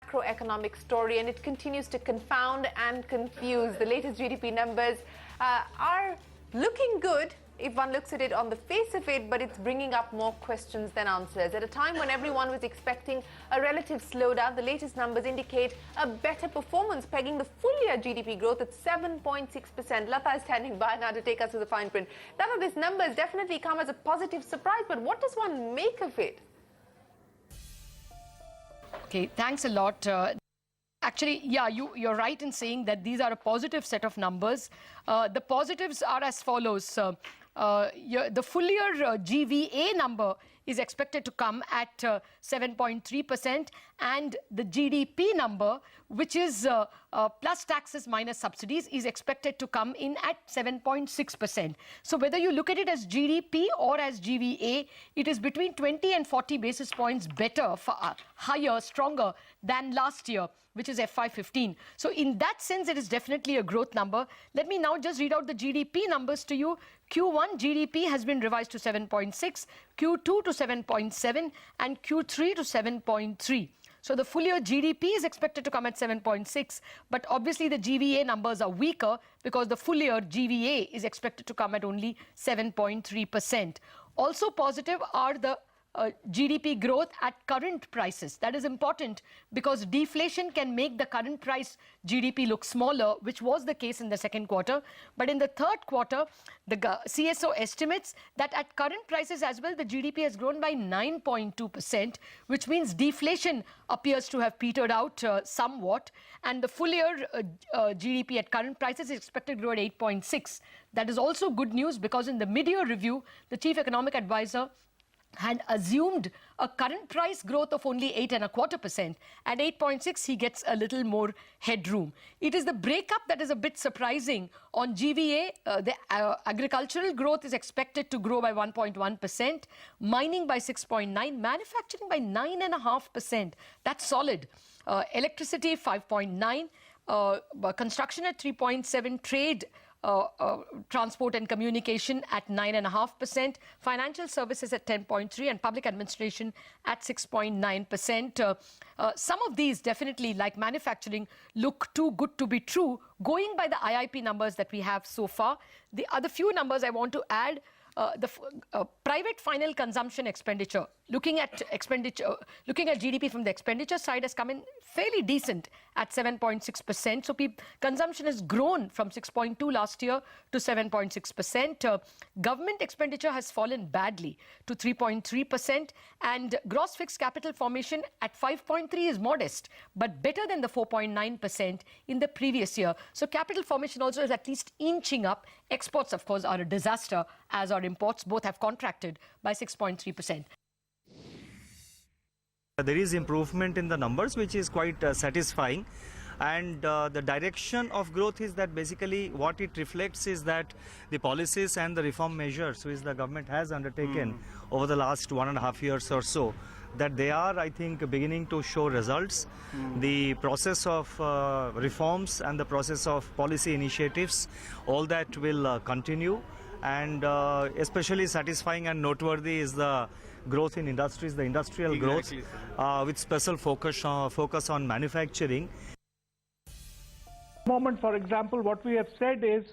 macroeconomic story, and it continues to confound and confuse. The latest GDP numbers are looking good if one looks at it on the face of it, but it's bringing up more questions than answers. At a time when everyone was expecting a relative slowdown, the latest numbers indicate a better performance, pegging the full-year GDP growth at 7.6%. Lata is standing by now to take us to the fine print. Lata, this number has definitely come as a positive surprise, but what does one make of it? Okay, thanks a lot. Actually, yeah, you're right in saying that these are a positive set of numbers. The positives are as follows. The full year GVA number is expected to come at 7.3%, and the GDP number, which is plus taxes minus subsidies, is expected to come in at 7.6%. So whether you look at it as GDP or as GVA, it is between 20 and 40 basis points better, higher, stronger than last year, which is FY15. So in that sense, it is definitely a growth number. Let me now just read out the GDP numbers to you. Q1 GDP has been revised to 7.6, Q2 to 7.7, and Q3 to 7.3. So the full year GDP is expected to come at 7.6, but obviously the GVA numbers are weaker because the full year GVA is expected to come at only 7.3%. Also positive are the GDP growth at current prices. That is important because deflation can make the current price GDP look smaller, which was the case in the second quarter. But in the third quarter, the CSO estimates that at current prices as well, the GDP has grown by 9.2%, which means deflation appears to have petered out somewhat. And the full year GDP at current prices is expected to grow at 8.6. That is also good news because in the mid-year review, the chief economic advisor had assumed a current price growth of only 8.25%. At 8.6, he gets a little more headroom. It is the breakup that is a bit surprising. On GVA, the agricultural growth is expected to grow by 1.1%, mining by 6.9%, manufacturing by 9.5%. That's solid. Electricity 5.9%, construction at 3.7%, trade, transport and communication at 9.5%, financial services at 10.3%, and public administration at 6.9%. Some of these definitely, like manufacturing, look too good to be true, going by the IIP numbers that we have so far. The other few numbers I want to add, the private final consumption expenditure, looking at GDP from the expenditure side, has come in fairly decent at 7.6%. So consumption has grown from 6.2 last year to 7.6%. Government expenditure has fallen badly to 3.3%, and gross fixed capital formation at 5.3 is modest, but better than the 4.9% in the previous year. So capital formation also is at least inching up. Exports, of course, are a disaster, as are imports. Both have contracted by 6.3%. There is improvement in the numbers, which is quite satisfying. And the direction of growth is that basically what it reflects is that the policies and the reform measures which the government has undertaken over the last 1.5 years or so, that they are, I think, beginning to show results. The process of reforms and the process of policy initiatives, all that will continue. And especially satisfying and noteworthy is the growth in industries, the industrial growth, with special focus on manufacturing. Moment, for example, what we have said is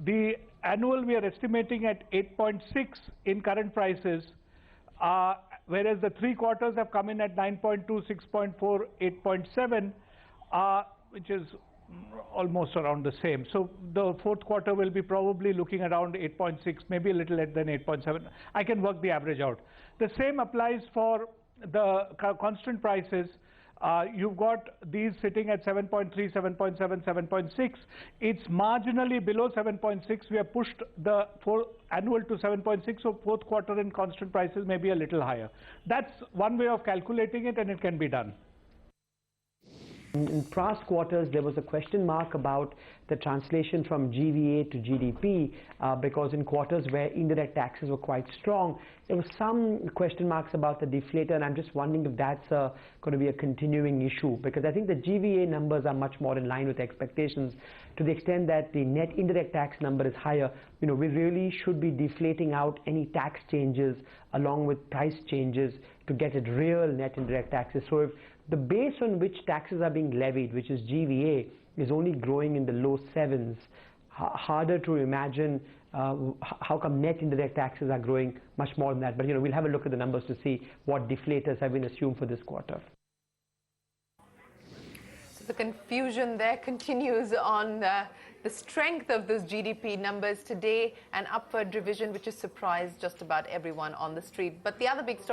the annual we are estimating at 8.6 in current prices, whereas the 3 quarters have come in at 9.2, 6.4, 8.7, which is almost around the same. So the fourth quarter will be probably looking around 8.6, maybe a little less than 8.7. I can work the average out. The same applies for the constant prices. You've got these sitting at 7.3, 7.7, 7.6. It's marginally below 7.6. We have pushed the annual to 7.6, so fourth quarter in constant prices may be a little higher. That's one way of calculating it, and it can be done. In past quarters, there was a question mark about the translation from GVA to GDP because in quarters where indirect taxes were quite strong, there was some question marks about the deflator, and I'm just wondering if that's going to be a continuing issue, because I think the GVA numbers are much more in line with expectations to the extent that the net indirect tax number is higher. We really should be deflating out any tax changes along with price changes to get at real net indirect taxes. So if the base on which taxes are being levied, which is GVA, is only growing in the low 7s. Harder to imagine how come net indirect taxes are growing much more than that. But we'll have a look at the numbers to see what deflators have been assumed for this quarter. So the confusion there continues on the strength of those GDP numbers today, an upward revision which has surprised just about everyone on the street. But the other big story